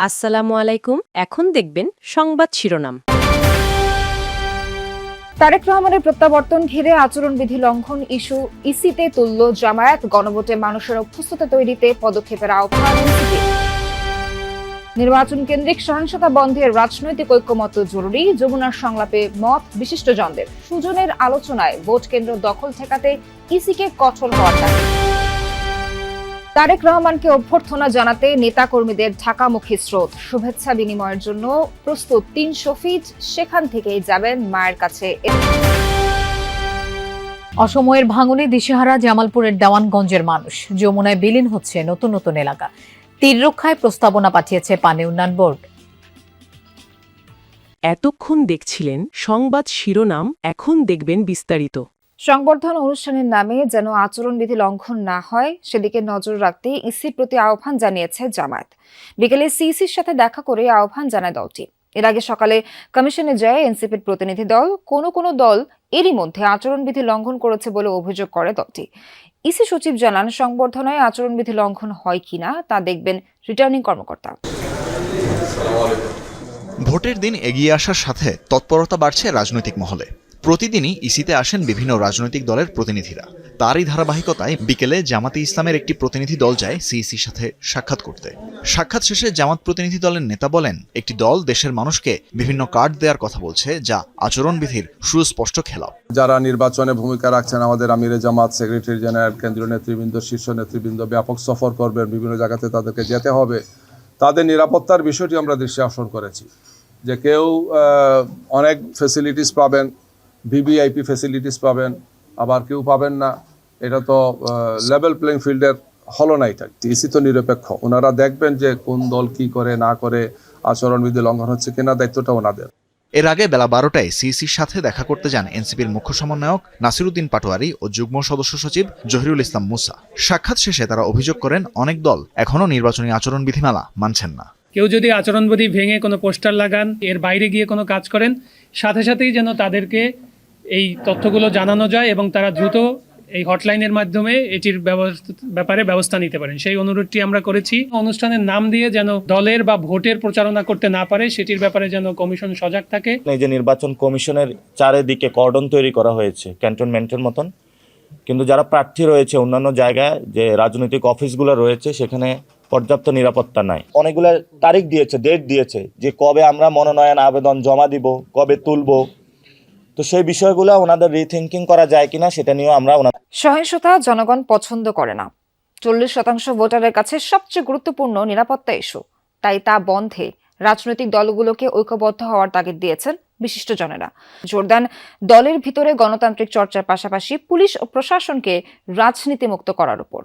আসসালামু আলাইকুম। এখন দেখবেন সংবাদ শিরোনাম। তারেক রহমানের প্রত্যাবর্তন ঘিরে আচরণবিধি লঙ্ঘন ইস্যু ইসিতে তুলল জামায়াত। গণভোটে মানুষের অভ্যস্ততা তৈরিতে পদক্ষেপের আহ্বান এনসিপি। নির্বাচন কেন্দ্রিক সহিংসতা বন্ধে রাজনৈতিক ঐক্যমত্য জরুরি। যমুনার সংলাপে মত বিশিষ্টজনদের। সুজনের আলোচনায় ভোট কেন্দ্র দখল ঠেকাতে ইসিকে কঠোর হওয়ার দাবি। তারেক রহমানকে অভ্যর্থনা জানাতে নেতাকর্মীদের ঢাকামুখী স্রোত। শুভেচ্ছা বিনিময়ের জন্য প্রস্তুত ৩০০ ফিট, সেখান থেকেই যাবেন মায়ের কাছে। অসময়ের ভাঙনে দিশেহারা জামালপুরের দেওয়ানগঞ্জের মানুষ। যমুনায় বিলীন হচ্ছে নতুন নতুন এলাকা। তীর রক্ষায় প্রস্তাবনা পাঠিয়েছে পানি উন্নয়ন বোর্ড। এতক্ষণ দেখছিলেন সংবাদ শিরোনাম, এখন দেখবেন বিস্তারিত। সংবর্ধনা অনুষ্ঠানের নামে যেন আচরণবিধি লঙ্ঘন না হয় সেদিকে নজর রাখতে ইসির প্রতি আহ্বান জানিয়েছে জামায়াত। বিকেলে সিইসির সাথে দেখা করে আহ্বান জানায় দলটি। এর আগে সকালে কমিশনে যায় এনসিপির প্রতিনিধি দল। কোনো দল এরই মধ্যে আচরণবিধি লঙ্ঘন করেছে বলে অভিযোগ করে দলটি। ইসি সচিব জানান, সংবর্ধনায় আচরণবিধি লঙ্ঘন হয় কিনা তা দেখবেন রিটার্নিং কর্মকর্তা। ভোটের দিন এগিয়ে আসার সাথে তৎপরতা বাড়ছে রাজনৈতিক মহলে। প্রতিদিনই ইসিতে আসেন বিভিন্ন রাজনৈতিক দলের প্রতিনিধিরা। তারই ধারাবাহিকতায় বিকেলে জামাতে ইসলামের একটি প্রতিনিধি দল যায় সিইসির সাথে সাক্ষাৎ করতে। সাক্ষাৎ শেষে জামাত প্রতিনিধি দলের নেতা বলেন, একটি দল দেশের মানুষকে বিভিন্ন কার্ড দেওয়ার কথা বলছে, যা আচরণবিধির সুস্পষ্ট খেলাপ। যারা নির্বাচনে ভূমিকা রাখছেন, আমাদের আমিরে জামাত, সেক্রেটারি জেনারেল, কেন্দ্রীয় নেতৃবৃন্দ, শীর্ষ নেতৃবৃন্দ ব্যাপক সফর করবেন, বিভিন্ন জায়গাতে তাদেরকে যেতে হবে। তাদের নিরাপত্তার বিষয়টি আমরা দৃষ্টি আকর্ষণ করেছি যে কেউ অনেক ফ্যাসিলিটিস পাবেন, ভিভিআইপি ফ্যাসিলিটিস পাবেন, আবার কেউ পাবেন না। এটা তো লেভেল প্লেইং ফিল্ডের হলো না। এটা ইসি তো নিরপেক্ষ, ওনারা দেখবেন যে কোন দল কি করে না করে, আচরণবিধি লঙ্ঘন হচ্ছে কিনা, দায়িত্বটা ওনাদের। এর আগে বেলা 12টায় সিইসির সাথে দেখা করতে যান এনসিপির মুখ্য সমন্বয়ক নাসিরউদ্দিন পাটোয়ারি ও যুগ্ম সদস্য সচিব জহিরুল ইসলাম মুসা। সাক্ষাৎ শেষে তারা অভিযোগ করেন, অনেক দল এখনও নির্বাচনী আচরণবিধিমালা মানছেন না। কেউ যদি আচরণবিধি ভেঙে কোনো পোস্টার লাগান, এর বাইরে গিয়ে কোনো কাজ করেন, সাথে সাথেই যেন তাদেরকে এই তথ্যগুলো জানানো যায় এবং তারা দ্রুত এই হটলাইনের মাধ্যমে এটির ব্যাপারে ব্যবস্থা নিতে পারেন, সেই অনুরোধটি আমরা করেছি। অনুষ্ঠানের নাম দিয়ে যেন দলের বা ভোটের প্রচারণা করতে না পারে, সেটির ব্যাপারে যেন কমিশন সজাগ থাকে। এই যে নির্বাচন কমিশনের চারিদিকে কর্ডন তৈরি করা হয়েছে ক্যান্টনমেন্টের মতন, কিন্তু যারা প্রার্থী রয়েছে অন্যান্য জায়গায় যে রাজনৈতিক অফিসগুলো রয়েছে সেখানে পর্যাপ্ত নিরাপত্তা নাই। অনেকগুলো তারিখ দিয়েছে, ডেট দিয়েছে যে কবে আমরা মনোনয়ন আবেদন জমা দিব, কবে তুলব। তো সেই বিষয়গুলো ওনাদের রিথিঙ্কিং করা যায় কিনা সেটা নিয়েও আমরা। সহিংসতা জনগণ পছন্দ করে না। 40% ভোটারের কাছে সবচেয়ে গুরুত্বপূর্ণ নিরাপত্তা ইস্যু। তাই তা বন্ধে রাজনৈতিক দলগুলোকে ঐক্যবদ্ধ হওয়ার তাগিদ দিয়েছেন বিশিষ্টজনেরা। জোর দেন দলের ভিতরে গণতান্ত্রিক চর্চার পাশাপাশি পুলিশ ও প্রশাসনকে রাজনীতিমুক্ত করার উপর।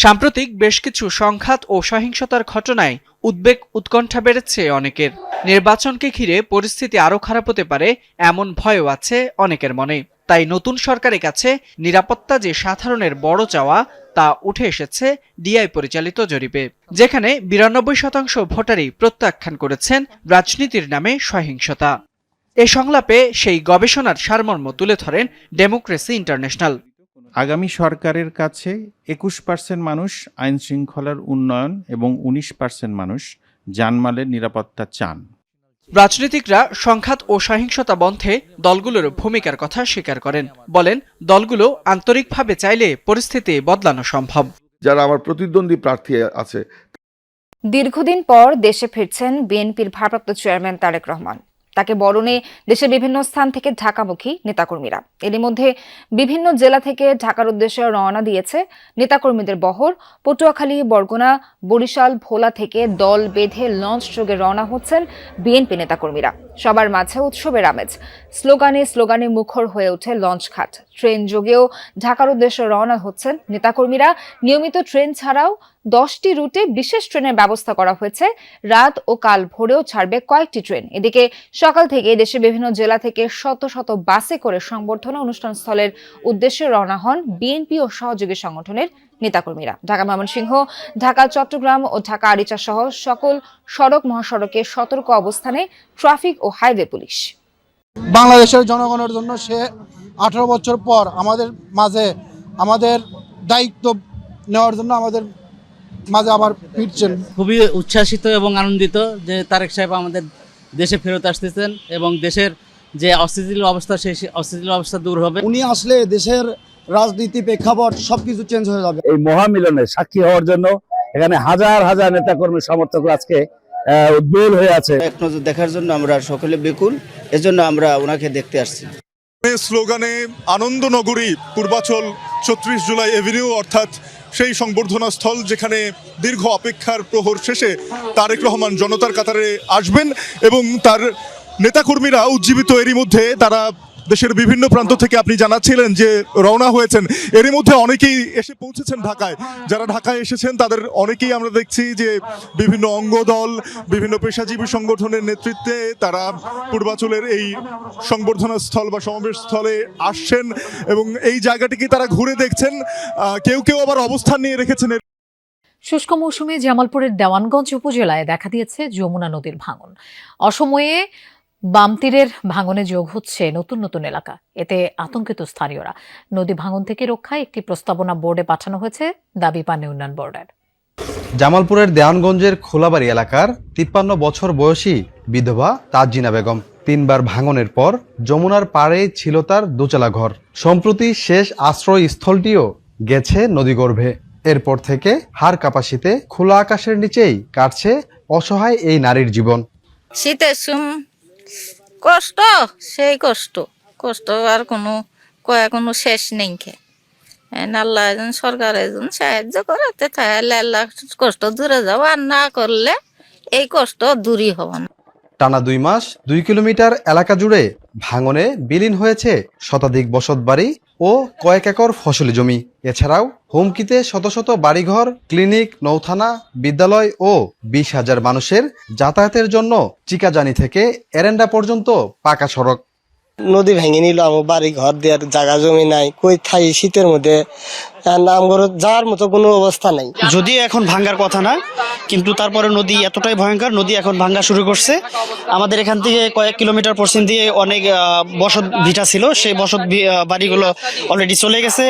সাম্প্রতিক বেশ কিছু সংঘাত ও সহিংসতার ঘটনায় উদ্বেগ উৎকণ্ঠা বেড়েছে অনেকের। নির্বাচনকে ঘিরে পরিস্থিতি আরও খারাপ হতে পারে এমন ভয়ও আছে অনেকের মনে। তাই নতুন সরকারের কাছে নিরাপত্তা যে সাধারণের বড় চাওয়া, তা উঠে এসেছে ডিআই পরিচালিত জরিপে, যেখানে 92% ভোটারই প্রত্যাখ্যান করেছেন রাজনীতির নামে সহিংসতা। এ সংলাপে সেই গবেষণার সারমর্ম তুলে ধরেন ডেমোক্রেসি ইন্টারন্যাশনাল। আগামী সরকারের কাছে 21% মানুষ আইন শৃঙ্খলার উন্নয়ন এবং 19% মানুষ জানমালের নিরাপত্তা চান। রাজনীতিকরা সংঘাত ও সহিংসতা বন্ধে দলগুলোর ভূমিকার কথা স্বীকার করেন। বলেন, দলগুলো আন্তরিকভাবে চাইলে পরিস্থিতি বদলানো সম্ভব। যারা আমার প্রতিদ্বন্দ্বী প্রার্থী আছে। দীর্ঘদিন পর দেশে ফিরছেন বিএনপির ভারপ্রাপ্ত চেয়ারম্যান তারেক রহমান। তাকে বরণে দেশের বিভিন্ন স্থান থেকে ঢাকামুখী নেতাকর্মীরা। এরই মধ্যে বিভিন্ন জেলা থেকে ঢাকার উদ্দেশ্যে রওনা দিয়েছে নেতাকর্মীদের বহর। পটুয়াখালী, বরগুনা, বরিশাল, ভোলা থেকে দল বেঁধে লঞ্চ যোগে রওনা হচ্ছেন বিএনপি নেতাকর্মীরা। সবার মাঝে উৎসবের আমেজ। স্লোগানে মুখর হয়ে ওঠে লঞ্চ ঘাট। ট্রেন যোগেও ঢাকার উদ্দেশ্যে রওনা হচ্ছেন নেতাকর্মীরা। নিয়মিত ট্রেন ছাড়াও 10টি রুটে বিশেষ ট্রেনের ব্যবস্থা করা হয়েছে। রাত ও কাল ভোরেও ছাড়বে কয়েকটি ট্রেন। এদিকে সকাল থেকে দেশের বিভিন্ন জেলা থেকে শত শত বাসে করে সংবর্ধনা অনুষ্ঠান স্থলের উদ্দেশ্যে রওনা হন বিএনপি ও সহযোগী সংগঠনের নেতাকর্মীরা। ঢাকা ময়মনসিংহ, ঢাকা চট্টগ্রাম ও ঢাকা আরিচা সহ সকল সড়ক মহাসড়কে সতর্ক অবস্থানে ট্রাফিক ও হাইওয়ে পুলিশ। বাংলাদেশের জনগণের জন্য সে 18 বছর পর আমাদের মাঝে আমাদের দায়িত্ব নেওয়ার জন্য আমাদের মাঝে আবার ফিরছেন। খুবই উচ্ছ্বাসিত এবং আনন্দিত যে তারেক সাহেব আমাদের দেশে ফেরত আসতেছেন এবং দেশের যে অস্থিতিশীল অবস্থা সেই অস্থিতিশীল অবস্থা দূর হবে। উনি আসলে দেশের রাজনীতি প্রেক্ষাপট সবকিছু চেঞ্জ হয়ে যাবে। এই মহামিলনের সাক্ষী হওয়ার জন্য এখানে হাজার হাজার নেতাকর্মী সমর্থক আজকে উদ্বেল হয়ে আছে। এক নজর দেখার জন্য আমরা সকলে বেকুল, এজন্য আমরা ওনাকে দেখতে আসছি। স্লোগানে আনন্দনগরী পূর্বাচল ৩৬ জুলাই এভিনিউ, অর্থাৎ সেই সংবর্ধনা স্থল যেখানে দীর্ঘ অপেক্ষার প্রহর শেষে তারেক রহমান জনতার কাতারে আসবেন এবং তার নেতাকর্মীরা উজ্জীবিত। এরই মধ্যে তারা দেশের বিভিন্ন প্রান্ত থেকে, আপনি জানাচ্ছিলেন যে রওনা হয়েছেন, এরই মধ্যে অনেকেই এসে পৌঁছেছেন ঢাকায়। যারা ঢাকায় এসেছেন তাদের অনেকেই আমরা দেখছি যে বিভিন্ন অঙ্গদল, বিভিন্ন পেশাজীবী সংগঠনের নেতৃত্বে তারা পূর্বাচলের এই সংবর্ধনা স্থল বা সমাবেশ স্থলে আসছেন এবং এই জায়গাটিকে তারা ঘুরে দেখছেন। কেউ কেউ আবার অবস্থান নিয়ে রেখেছেন। শুষ্ক মৌসুমে জামালপুরের দেওয়ানগঞ্জ উপজেলায় দেখা দিয়েছে যমুনা নদীর ভাঙন। অসময়ে বাম তীরের ভাঙনে যোগ হচ্ছে নতুন নতুন এলাকা। এতে আতঙ্কিত স্থানীয়রা। নদী ভাঙন থেকে রক্ষায় একটি প্রস্তাবনা বোর্ডে পাঠানো হয়েছে, দাবি পানি উন্নয়ন বোর্ডের। জামালপুরের দেওয়ানগঞ্জের খোলাবাড়ি এলাকার 53 বছর বয়সী বিধবা তাজিনা বেগম 3 বার ভাঙনের পর যমুনার পাড়ে ছিল তার দোচালা ঘর। সম্প্রতি শেষ আশ্রয়স্থলটিও গেছে নদীগর্ভে। এরপর থেকে হাড় কাঁপা শীতে খোলা আকাশের নিচেই কাটছে অসহায় এই নারীর জীবন। শীতের কষ্ট, সেই কষ্ট আর কোনো শেষ নেই। আল্লাহ সরকার সাহায্য করাতে তাহলে আল্লাহ কষ্ট দূরে যাবো, আর না করলে এই কষ্ট দূরই হবে না। টানা 2 মাস 2 কিলোমিটার এলাকা জুড়ে ভাঙনে বিলীন হয়েছে শতাধিক বসতবাড়ি ও কয়েক একর ফসলি জমি। এছাড়াও হুমকিতে শত শত বাড়িঘর, ক্লিনিক, নৌথানা, বিদ্যালয় ও 20,000 মানুষের যাতায়াতের জন্য চিকাজানি থেকে এরেন্ডা পর্যন্ত পাকা সড়ক। নদী ভেঙে নিল, আমার বাড়ি ঘর দেওয়ার জায়গা জমি নাই, কই থাই শীতের মধ্যে যাওয়ার মতো কোনো অবস্থা নাই। যদি এখন ভাঙ্গার কথা না, কিন্তু তারপরে নদী এতটাই ভয়ঙ্কর, নদী এখন ভাঙ্গা শুরু করছে। আমাদের এখান থেকে কয়েক কিলোমিটার পশ্চিম দিয়ে অনেক বসত ভিটা ছিল, সেই বসত বাড়িগুলো অলরেডি চলে গেছে।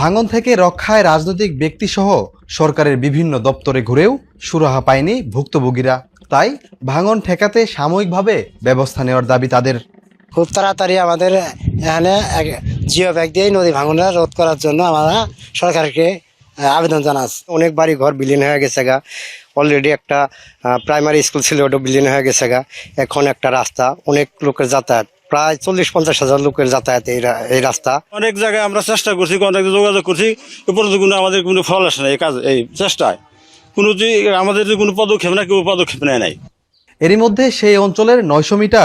ভাঙন থেকে রক্ষায় রাজনৈতিক ব্যক্তিসহ সরকারের বিভিন্ন দপ্তরে ঘুরেও সুরাহা পায়নি ভুক্তভোগীরা। তাই ভাঙন ঠেকাতে সাময়িকভাবে ব্যবস্থা নেওয়ার দাবি তাদের। খুব তাড়াতাড়ি আমাদের এখানে জিও ব্যাগ দিয়ে নদী ভাঙন রোধ করার জন্য আমরা সরকারকে আবেদন জানাচ্ছি। অনেক বাড়ি ঘর বিলীন হয়ে গেছে গা, অলরেডি একটা প্রাইমারি স্কুল ছিল, ওটা বিলীন হয়ে গেছে গা। এখন একটা রাস্তা, অনেক লোকের যাতায়াত, প্রায় 40-50 হাজার লোকের যাতায়াত এই রাস্তা। অনেক জায়গায় আমরা চেষ্টা করছি, অনেক যোগাযোগ করছি, কোনো আমাদের কোনো ফল আসে না। এই কাজ, এই চেষ্টায় আমাদের কোনো পদক্ষেপ না, কেউ পদক্ষেপ নেয় নাই। এরই মধ্যে সেই অঞ্চলের 900 মিটার